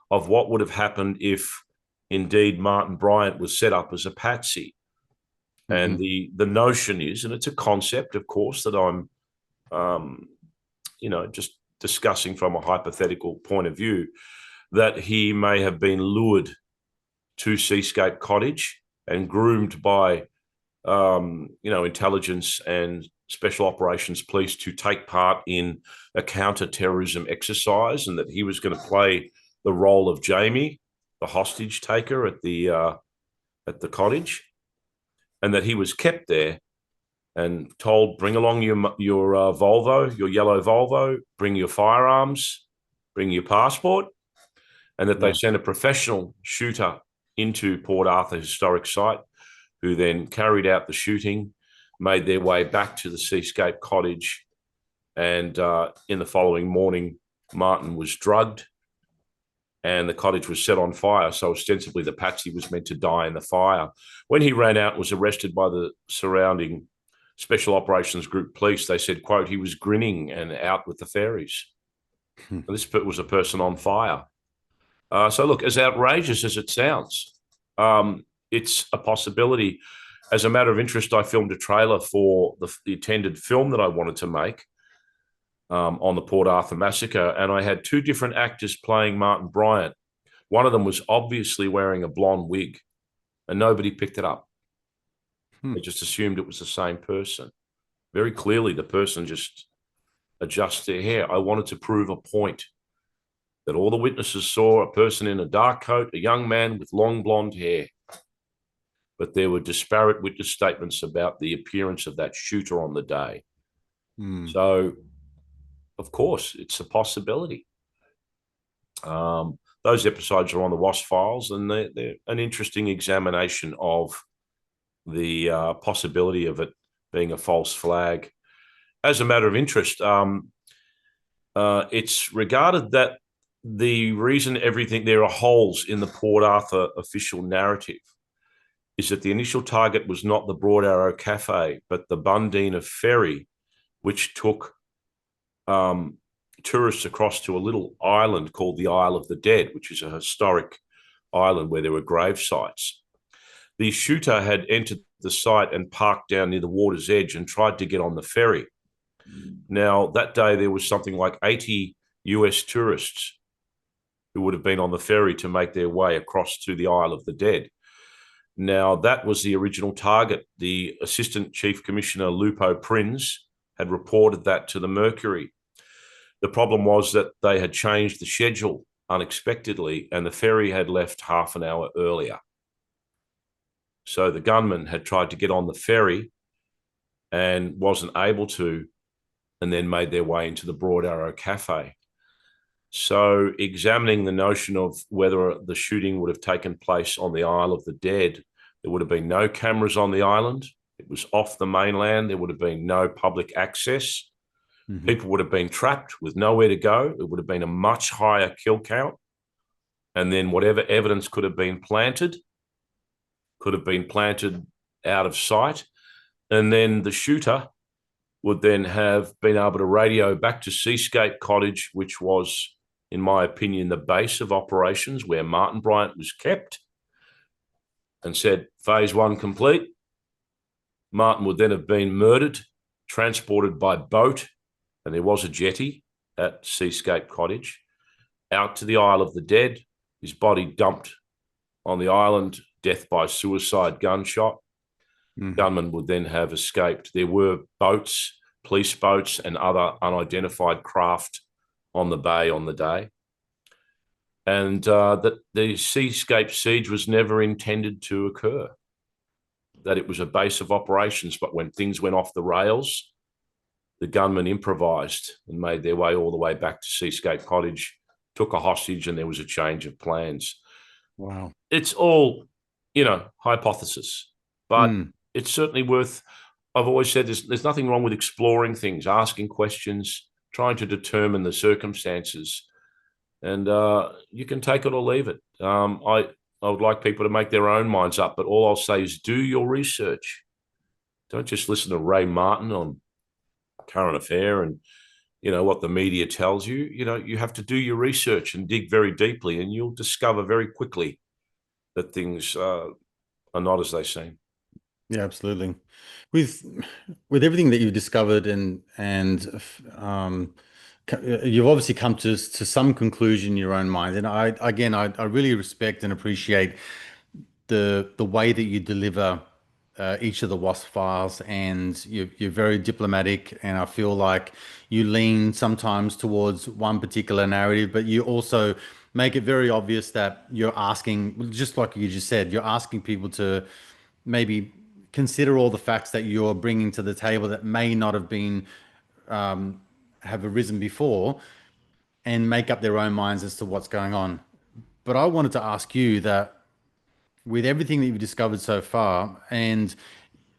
of what would have happened if indeed Martin Bryant was set up as a patsy. And the notion is, and it's a concept, of course, that I'm, just discussing from a hypothetical point of view, that he may have been lured to Seascape Cottage and groomed by, intelligence and special operations police to take part in a counter-terrorism exercise, and that he was going to play the role of Jamie, the hostage taker at the cottage, and that he was kept there and told, bring along your Volvo, your yellow Volvo, bring your firearms, bring your passport, and that they sent a professional shooter into Port Arthur Historic Site, who then carried out the shooting, made their way back to the Seascape Cottage, and in the following morning, Martin was drugged and the cottage was set on fire. So ostensibly the patsy was meant to die in the fire. When he ran out and was arrested by the surrounding Special Operations Group police, they said, quote, he was grinning and out with the fairies. This was a person on fire. So look, as outrageous as it sounds, it's a possibility. As a matter of interest, I filmed a trailer for the attended film that I wanted to make on the Port Arthur massacre, and I had two different actors playing Martin Bryant. One of them was obviously wearing a blonde wig, and nobody picked it up. They just assumed it was the same person. Very clearly, the person just adjusts their hair. I wanted to prove a point that all the witnesses saw a person in a dark coat, a young man with long blonde hair. But there were disparate witness statements about the appearance of that shooter on the day. So, of course, it's a possibility. Those episodes are on the WASP files, and they're an interesting examination of the possibility of it being a false flag. As a matter of interest, it's regarded that the reason there are holes in the Port Arthur official narrative is that the initial target was not the Broad Arrow Cafe, but the Bundina ferry, which took tourists across to a little island called the Isle of the Dead, which is a historic island where there were grave sites. The shooter had entered the site and parked down near the water's edge and tried to get on the ferry. Now, that day, there was something like 80 US tourists who would have been on the ferry to make their way across to the Isle of the Dead. Now, that was the original target. The Assistant Chief Commissioner, Lupo Prins, had reported that to the Mercury. The problem was that they had changed the schedule unexpectedly, and the ferry had left half an hour earlier. So the gunman had tried to get on the ferry and wasn't able to, and then made their way into the Broad Arrow Cafe. So examining the notion of whether the shooting would have taken place on the Isle of the Dead, there would have been no cameras on the island. It was off the mainland. There would have been no public access. Mm-hmm. People would have been trapped with nowhere to go. It would have been a much higher kill count. And then whatever evidence could have been planted out of sight. And then the shooter would then have been able to radio back to Seascape Cottage, which was, in my opinion, the base of operations where Martin Bryant was kept, and said, phase one complete. Martin would then have been murdered, transported by boat, and there was a jetty at Seascape Cottage, out to the Isle of the Dead, his body dumped on the island, death by suicide gunshot. Mm-hmm. Gunman would then have escaped. There were boats, police boats, and other unidentified craft on the bay on the day. And that the Seascape siege was never intended to occur, that it was a base of operations. But when things went off the rails, the gunmen improvised and made their way all the way back to Seascape Cottage, took a hostage, and there was a change of plans. Wow. It's all, hypothesis, but it's certainly worth, I've always said there's nothing wrong with exploring things, asking questions, trying to determine the circumstances. And you can take it or leave it. I would like people to make their own minds up, but all I'll say is do your research. Don't just listen to Ray Martin on Current Affair and, what the media tells you. You have to do your research and dig very deeply, and you'll discover very quickly that things are not as they seem. Yeah, absolutely. With everything that you've discovered and you've obviously come to some conclusion in your own mind. And I really respect and appreciate the way that you deliver each of the WASP files, and you're very diplomatic, and I feel like you lean sometimes towards one particular narrative, but you also make it very obvious that you're asking, just like you just said, you're asking people to maybe consider all the facts that you're bringing to the table that may not have been have arisen before, and make up their own minds as to what's going on. But I wanted to ask you that with everything that you've discovered so far, and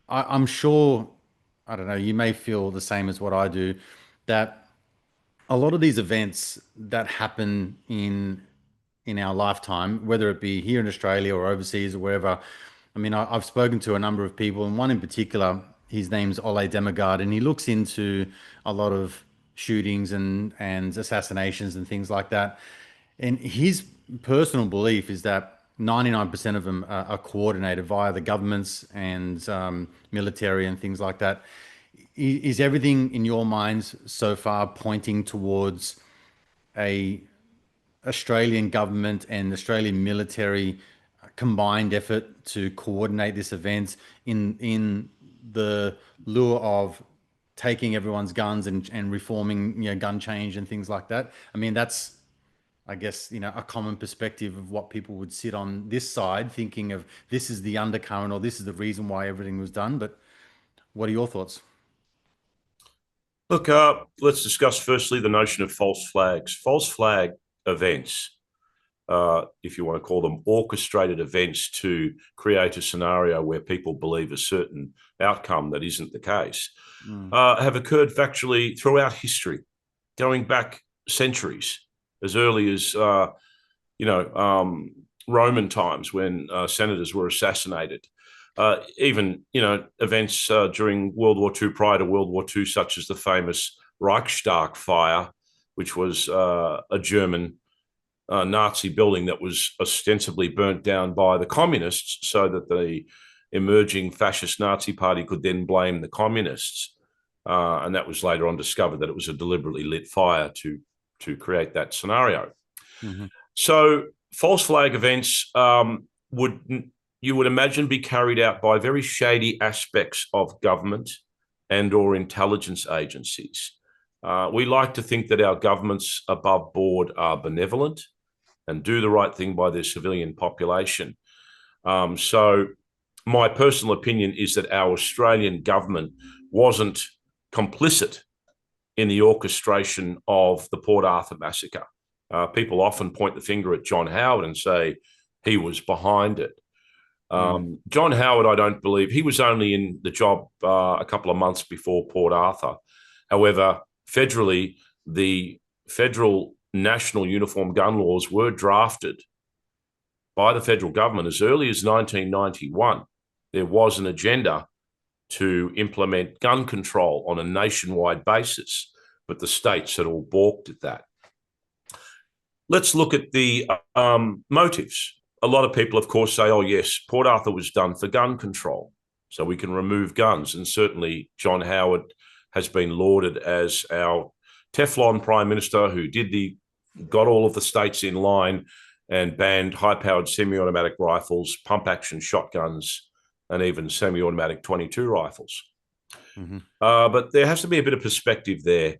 I'm sure, I don't know, you may feel the same as what I do, that a lot of these events that happen in our lifetime, whether it be here in Australia or overseas or wherever, I mean, I've spoken to a number of people, and one in particular, his name's Ole Demigard, and he looks into a lot of shootings and assassinations and things like that. And his personal belief is that 99% of them are coordinated via the governments and military and things like that. Is everything in your minds so far pointing towards a Australian government and Australian military combined effort to coordinate this event in the lure of taking everyone's guns and reforming, gun change and things like that? I mean, that's, I guess, a common perspective of what people would sit on this side thinking of, this is the undercurrent or this is the reason why everything was done. But what are your thoughts? Look, let's discuss firstly the notion of false flags. False flag events, if you want to call them orchestrated events to create a scenario where people believe a certain outcome that isn't the case, have occurred factually throughout history, going back centuries, as early as, Roman times when senators were assassinated. even events during World War II, prior to World War II, such as the famous Reichstag fire, which was a German Nazi building that was ostensibly burnt down by the communists, so that the emerging fascist Nazi party could then blame the communists. And that was later on discovered that it was a deliberately lit fire to create that scenario. Mm-hmm. So false flag events would, you would imagine, be carried out by very shady aspects of government and or intelligence agencies. We like to think that our governments above board are benevolent and do the right thing by their civilian population. So my personal opinion is that our Australian government wasn't complicit in the orchestration of the Port Arthur massacre. People often point the finger at John Howard and say he was behind it. John Howard, I don't believe, he was only in the job a couple of months before Port Arthur. However, federally, the federal national uniform gun laws were drafted by the federal government as early as 1991. There was an agenda to implement gun control on a nationwide basis, but the states had all balked at that. Let's look at the motives. A lot of people, of course, say, oh, yes, Port Arthur was done for gun control, so we can remove guns. And certainly John Howard has been lauded as our Teflon Prime Minister who got all of the states in line and banned high-powered semi-automatic rifles, pump-action shotguns, and even semi-automatic 22 rifles. Mm-hmm. But there has to be a bit of perspective there.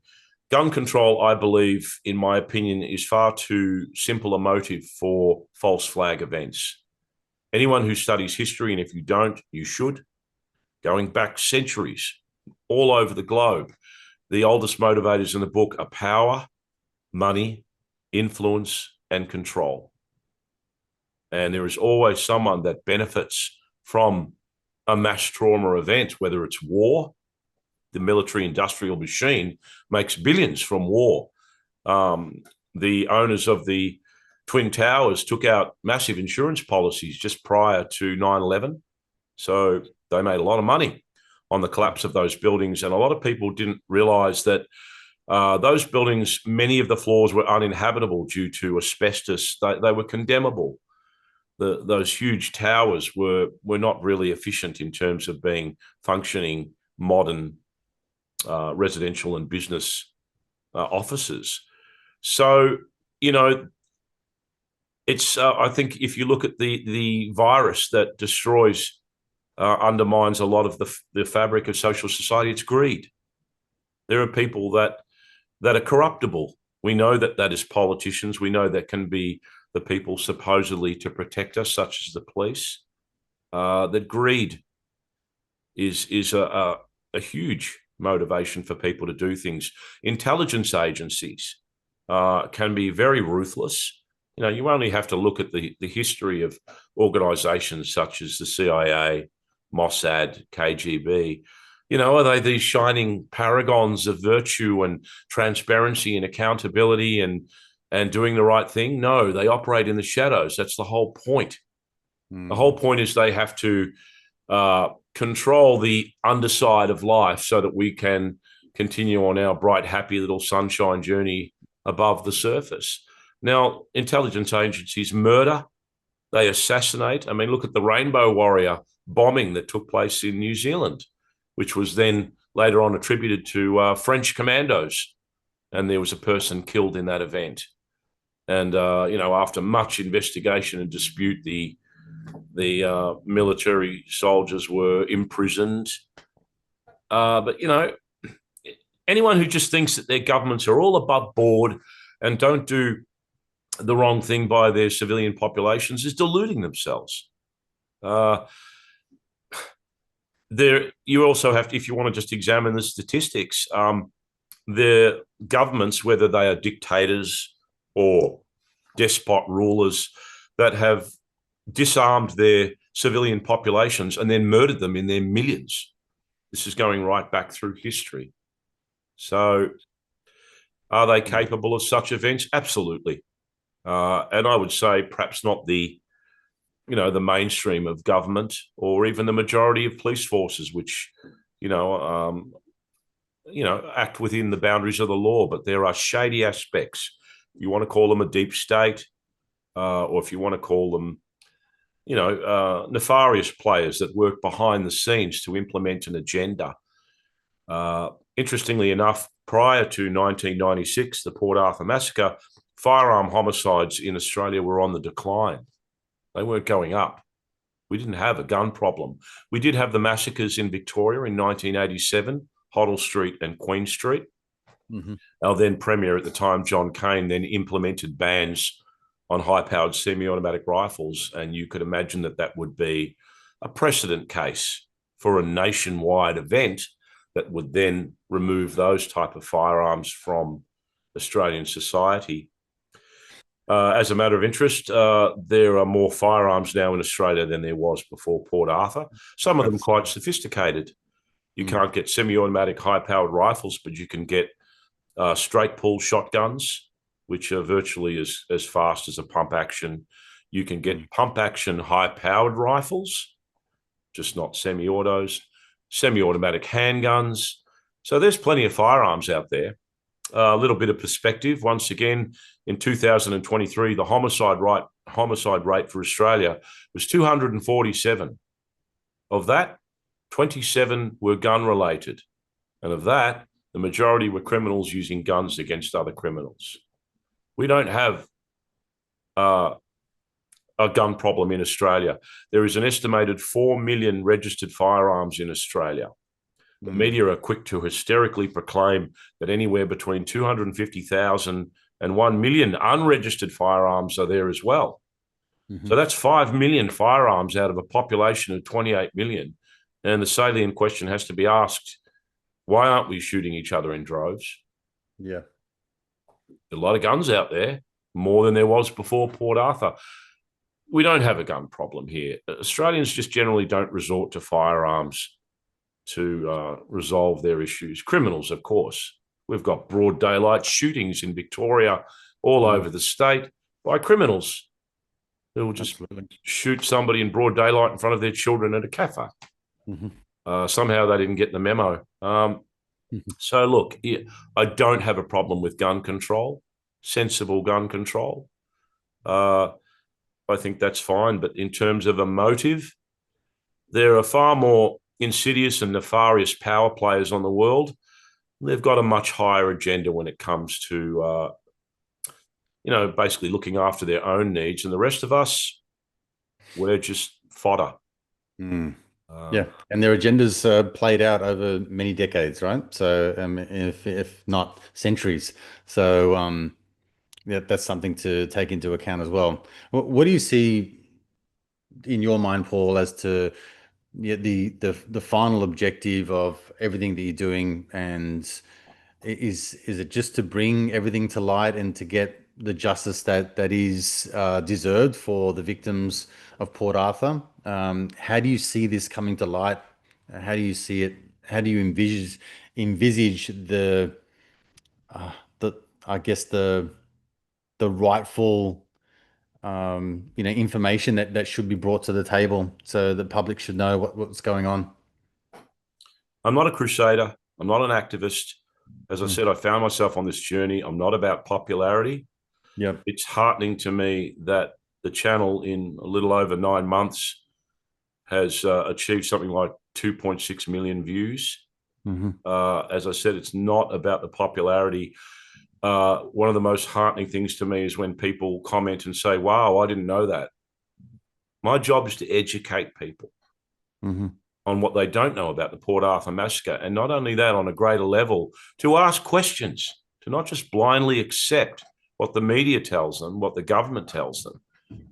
Gun control, I believe, in my opinion, is far too simple a motive for false flag events. Anyone who studies history, and if you don't, you should, going back centuries all over the globe, the oldest motivators in the book are power, money, influence, and control. And there is always someone that benefits from a mass trauma event, whether it's war. The military-industrial machine makes billions from war. The owners of the Twin Towers took out massive insurance policies just prior to 9/11. So they made a lot of money on the collapse of those buildings. And a lot of people didn't realize that those buildings, many of the floors were uninhabitable due to asbestos. They were condemnable. Those huge towers were not really efficient in terms of being functioning modern residential and business offices. So, it's I think if you look at the virus that destroys, undermines a lot of the fabric of social society, it's greed. There are people that are corruptible. We know that is politicians. We know that can be the people supposedly to protect us, such as the police. That greed is a huge motivation for people to do things. Intelligence agencies can be very ruthless. You only have to look at the history of organizations such as the CIA, Mossad, KGB. Are they these shining paragons of virtue and transparency and accountability and doing the right thing? No, they operate in the shadows. That's the whole point. The whole point is they have to control the underside of life so that we can continue on our bright, happy little sunshine journey above the surface. Now, intelligence agencies murder, they assassinate. I mean, look at the Rainbow Warrior bombing that took place in New Zealand, which was then later on attributed to French commandos. And there was a person killed in that event. And, after much investigation and dispute, the military soldiers were imprisoned. But, anyone who just thinks that their governments are all above board and don't do the wrong thing by their civilian populations is deluding themselves. You also have to, if you want to just examine the statistics, the governments, whether they are dictators or despot rulers, that have disarmed their civilian populations and then murdered them in their millions. This is going right back through history. So are they capable of such events? Absolutely. And I would say perhaps not the the mainstream of government or even the majority of police forces, which, you know, um, act within the boundaries of the law. But there are shady aspects. You want to call them a deep state, or if you want to call them, nefarious players that work behind the scenes to implement an agenda. Interestingly enough, prior to 1996, the Port Arthur massacre, firearm homicides in Australia were on the decline. They weren't going up. We didn't have a gun problem. We did have the massacres in Victoria in 1987, Hoddle Street and Queen Street. Mm-hmm. Our then Premier at the time, John Cain, then implemented bans on high-powered semi-automatic rifles, and you could imagine that that would be a precedent case for a nationwide event that would then remove those type of firearms from Australian society. As a matter of interest, there are more firearms now in Australia than there was before Port Arthur. Some of them quite sophisticated. You can't get semi-automatic high-powered rifles, but you can get straight pull shotguns, which are virtually as fast as a pump action. You can get pump action high-powered rifles, just not semi-autos, semi-automatic handguns. So there's plenty of firearms out there. A little bit of perspective. Once again, in 2023, the homicide rate for Australia was 247. Of that, 27 were gun-related. And of that, the majority were criminals using guns against other criminals. We don't have a gun problem in Australia. There is an estimated 4 million registered firearms in Australia. The media are quick to hysterically proclaim that anywhere between 250,000 and 1 million unregistered firearms are there as well. So that's 5 million firearms out of a population of 28 million. And the salient question has to be asked, why aren't we shooting each other in droves? Yeah. A lot of guns out there, more than there was before Port Arthur. We don't have a gun problem here. Australians just generally don't resort to firearms to resolve their issues. Criminals, of course. We've got broad daylight shootings in Victoria all over the state by criminals who will just shoot somebody in broad daylight in front of their children at a cafe. Somehow they didn't get the memo. So look, I don't have a problem with gun control, sensible gun control. I think that's fine. But in terms of a motive, there are far more insidious and nefarious power players on the world. They've got a much higher agenda when it comes to, basically looking after their own needs. And the rest of us, we're just fodder. Yeah, and their agendas played out over many decades, right? So, if not centuries. So, yeah, that's something to take into account as well. What do you see in your mind, Paul, as to the final objective of everything that you're doing? And is it just to bring everything to light and to get the justice that is deserved for the victims of Port Arthur? How do you see this coming to light? How do you see it? How do you envisage the I guess the rightful information that should be brought to the table so the public should know what's going on? I'm not a crusader. I'm not an activist. As I said, I found myself on this journey. I'm not about popularity. Yep. It's heartening to me that the channel in a little over 9 months has achieved something like 2.6 million views. As I said, it's not about the popularity. One of the most heartening things to me is when people comment and say, wow, I didn't know that. My job is to educate people on what they don't know about the Port Arthur massacre. And not only that, on a greater level, to ask questions, to not just blindly accept what the media tells them, what the government tells them.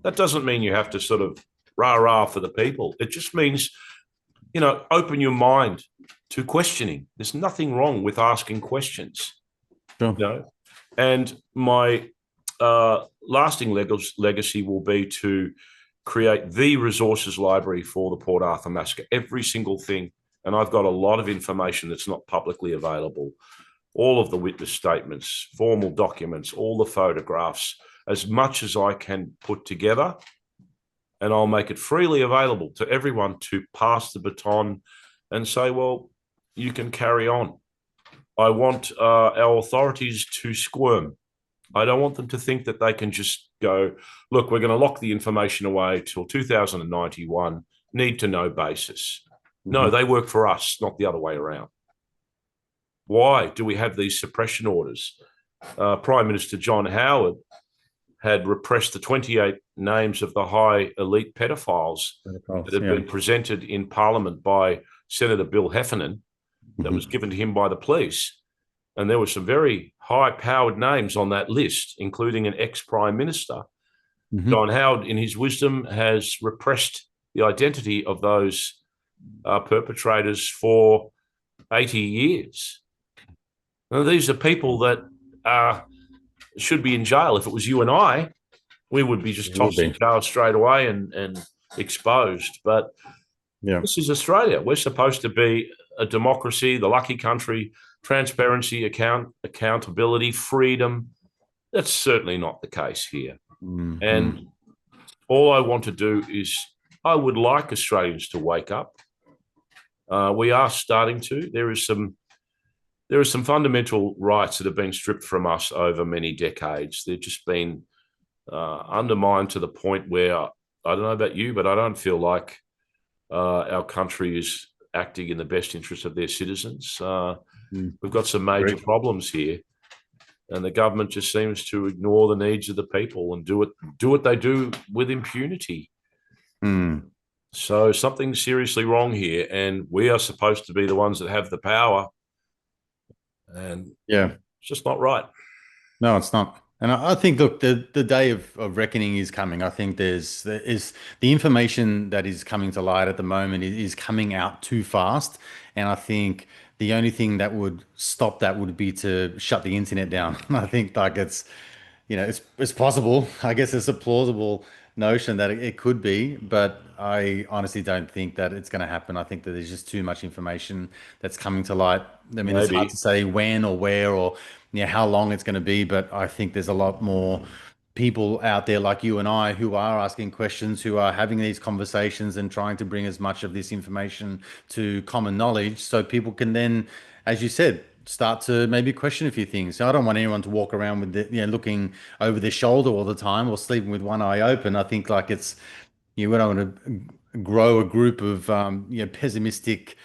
That doesn't mean you have to sort of rah-rah for the people. It just means, open your mind to questioning. There's nothing wrong with asking questions. Sure. And my lasting legacy will be to create the resources library for the Port Arthur massacre, every single thing. And I've got a lot of information that's not publicly available. All of the witness statements, formal documents, all the photographs, as much as I can put together. and I'll make it freely available to everyone to pass the baton and say, well, you can carry on. I want our authorities to squirm. I don't want them to think that they can just go, look, we're going to lock the information away till 2091, need to know basis. No, Hmm. they work for us, not the other way around. Why do we have these suppression orders? Prime Minister John Howard had repressed the 28 names of the high elite pedophiles that had Yeah. been presented in Parliament by Senator Bill Heffernan, that was Hmm. given to him by the police. And there were some very high powered names on that list, including an ex prime minister. Hmm. John Howard, in his wisdom, has repressed the identity of those perpetrators for 80 years. Now, these are people that should be in jail. If it was you and I, we would be just It would tossed in be. jail straight away and exposed. But Yeah. this is Australia. We're supposed to be a democracy, the lucky country, transparency, accountability, freedom. That's certainly not the case here. Hmm. And all I want to do is, I would like Australians to wake up. We are starting to. There are some fundamental rights that have been stripped from us over many decades. They've just been undermined to the point where, I don't know about you, but I don't feel like our country is acting in the best interest of their citizens. We've got some major Great. problems here, and the government just seems to ignore the needs of the people and do what they do with impunity. Mm. So something's seriously wrong here, and we are supposed to be the ones that have the power, and Yeah. it's just not right. No, it's not. And I think, look, the day of reckoning is coming. I think there is the information that is coming to light at the moment is coming out too fast. And I think the only thing that would stop that would be to shut the internet down. I think like it's possible. I guess it's a plausible notion that it could be, but I honestly don't think that it's going to happen. I think that there's just too much information that's coming to light. I mean, it's hard to Maybe. say when or where or how long it's going to be, but I think there's a lot more people out there like you and I who are asking questions, who are having these conversations and trying to bring as much of this information to common knowledge so people can then, as you said, start to maybe question a few things. So I don't want anyone to walk around with looking over their shoulder all the time or sleeping with one eye open. I think like we don't want to grow a group of pessimistic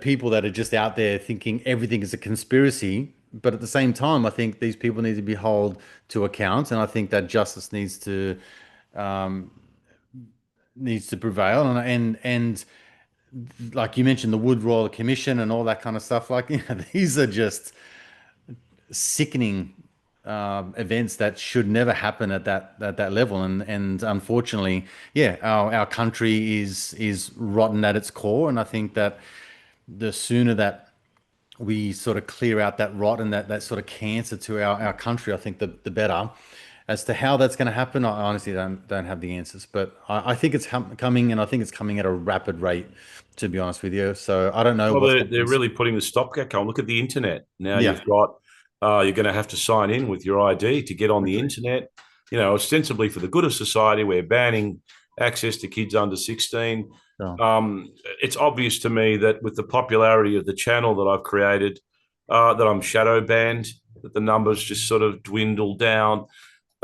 people that are just out there thinking everything is a conspiracy. But at the same time, I think these people need to be held to account, and I think that justice needs to prevail. And like you mentioned, the Wood Royal Commission and all that kind of stuff. Like these are just sickening events that should never happen at that level. And unfortunately, yeah, our country is rotten at its core, and I think that the sooner that we sort of clear out that rot and that sort of cancer to our country, I think the better. As to how that's going to happen, I honestly don't have the answers, but I think it's coming, and I think it's coming at a rapid rate, to be honest with you. So I don't know Well, what's going they're to. really putting the stopgap on. Look at the internet. Now Yeah, you've got, you're going to have to sign in with your ID to get on the exactly. internet. You know, ostensibly for the good of society, we're banning access to kids under 16. So, It's obvious to me that with the popularity of the channel that I've created, that I'm shadow banned, that the numbers just sort of dwindle down.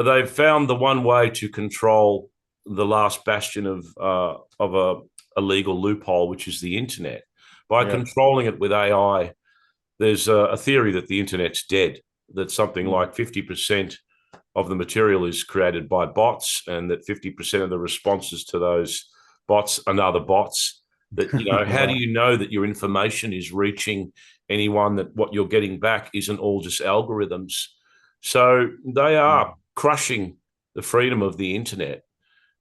They've found the one way to control the last bastion of a legal loophole, which is the internet. By yeah. controlling it with AI, there's a theory that the internet's dead, that something Mm. like 50% of the material is created by bots, and that 50% of the responses to those bots are other bots. That, how do Right. you know that your information is reaching anyone, that what you're getting back isn't all just algorithms? So they are crushing the freedom of the internet.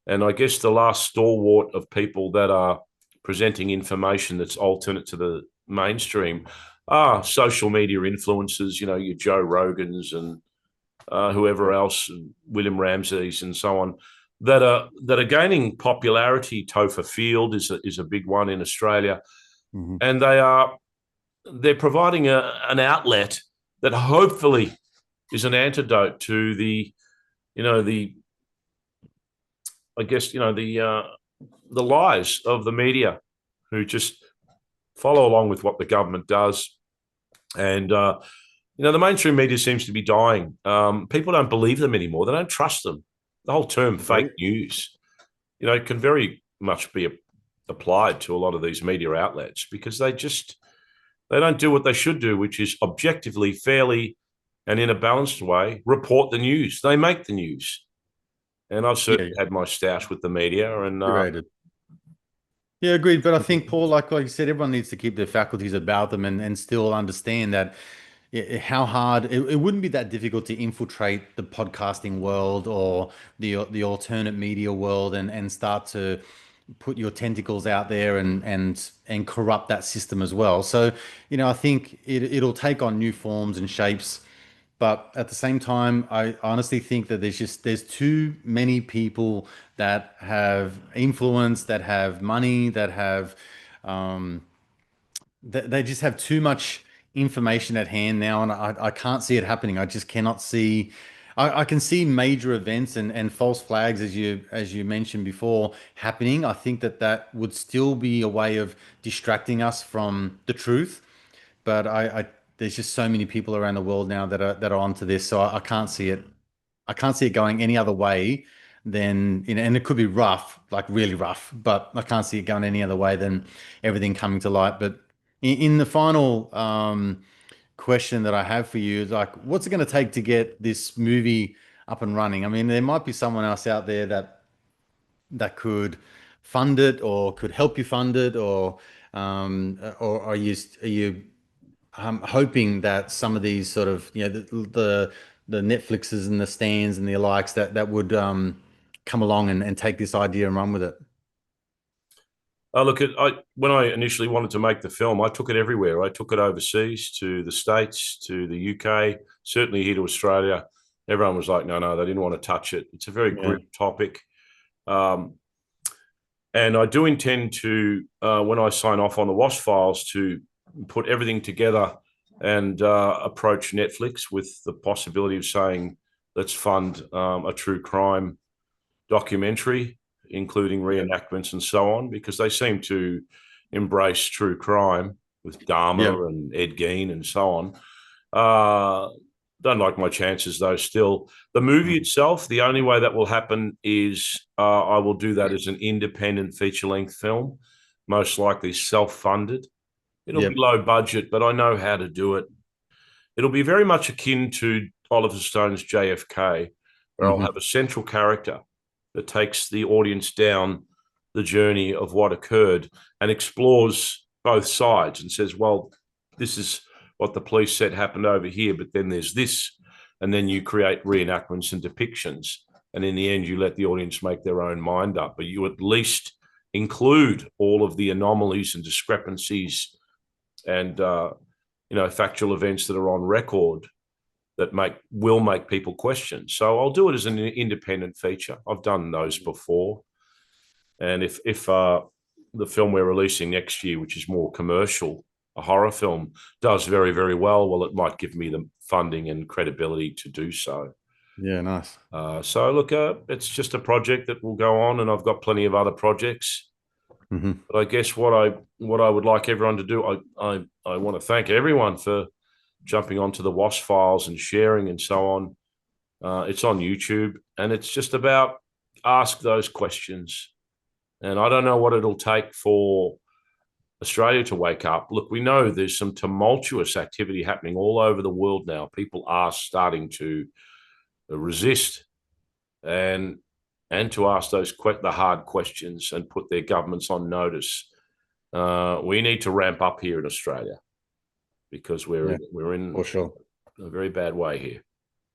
And I guess the last stalwart of people that are presenting information that's alternate to the mainstream are social media influencers, your Joe Rogans and whoever else, William Ramsey's and so on, that are gaining popularity. Topher Field is a big one in Australia, Mhm. and they're providing an outlet that hopefully is an antidote to the I guess, the lies of the media, who just follow along with what the government does. And the mainstream media seems to be dying. People don't believe them anymore. They don't trust them. The whole term fake Agreed. news, can very much be applied to a lot of these media outlets, because they don't do what they should do, which is objectively, fairly, and in a balanced way report the news. They make the news, and I've Yeah, certainly had my stoush with the media. And curated. Yeah, agreed. But I think, Paul, like you said, everyone needs to keep their faculties about them and still understand that how hard it wouldn't be that difficult to infiltrate the podcasting world or the alternate media world and start to put your tentacles out there and corrupt that system as well. So, I think it'll take on new forms and shapes. But at the same time, I honestly think that there's too many people that have influence, that have money, that have um, they just have too much information at hand now, and I can't see it happening. I just cannot see. I can see major events and false flags, as you mentioned before, happening. I think that would still be a way of distracting us from the truth. But there's just so many people around the world now that are onto this, so I can't see it. I can't see it going any other way than, and it could be rough, like really rough, but I can't see it going any other way than everything coming to light. But in the final question that I have for you is like, what's it going to take to get this movie up and running? I mean, there might be someone else out there that could fund it or could help you fund it, or are you hoping that some of these sort of, the Netflixes and the Stans and the likes that would come along and take this idea and run with it. look, when I initially wanted to make the film, I took it everywhere. I took it overseas, to the States, to the UK, certainly here to Australia. Everyone was like, no, no, they didn't want to touch it. It's a very Yeah. grim topic. Um, and I do intend to, when I sign off on the WAS files, to put everything together and approach Netflix with the possibility of saying, let's fund a true crime documentary, including Yeah. reenactments and so on, because they seem to embrace true crime with Yeah. Dharma and Ed Gein and so on. Uh, don't like my chances though. Still, the movie Mhm. itself, the only way that will happen is I will do that as an independent feature length film, most likely self funded. It'll be Yep. low budget, but I know how to do it. It'll be very much akin to Oliver Stone's JFK, where I'll Hmm. have a central character that takes the audience down the journey of what occurred and explores both sides and says, well, this is what the police said happened over here, but then there's this. And then you create reenactments and depictions. And in the end, you let the audience make their own mind up, but you at least include all of the anomalies and discrepancies and factual events that are on record that will make people question. So I'll do it as an independent feature. I've done those before, and if the film we're releasing next year, which is more commercial, a horror film, does very very well, it might give me the funding and credibility to do so. Yeah, nice. So look, it's just a project that will go on, and I've got plenty of other projects. Hmm. But I guess what I would like everyone to do, I want to thank everyone for jumping onto the WAS files and sharing and so on. It's on YouTube, and it's just about ask those questions. And I don't know what it'll take for Australia to wake up. Look, we know there's some tumultuous activity happening all over the world now. People are starting to resist and to ask the hard questions and put their governments on notice. We need to ramp up here in Australia, because Yeah, we're in for sure. a very bad way here.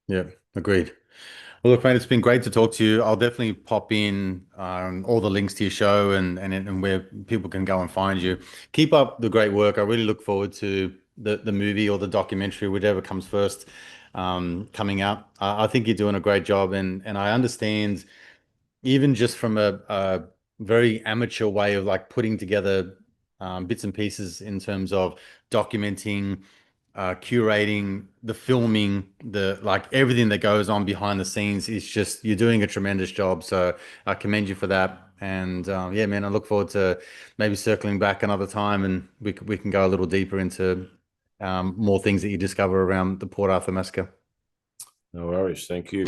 Yeah, agreed. Well, look, mate, it's been great to talk to you. I'll definitely pop in all the links to your show and where people can go and find you. Keep up the great work. I really look forward to the movie or the documentary, whichever comes first, coming out. I think you're doing a great job, and I understand even just from a very amateur way of like putting together bits and pieces in terms of documenting curating, the filming, the like everything that goes on behind the scenes is just you're doing a tremendous job. So I commend you for that. And yeah, man, I look forward to maybe circling back another time and we can go a little deeper into more things that you discover around the Port Arthur massacre. No worries. Thank you.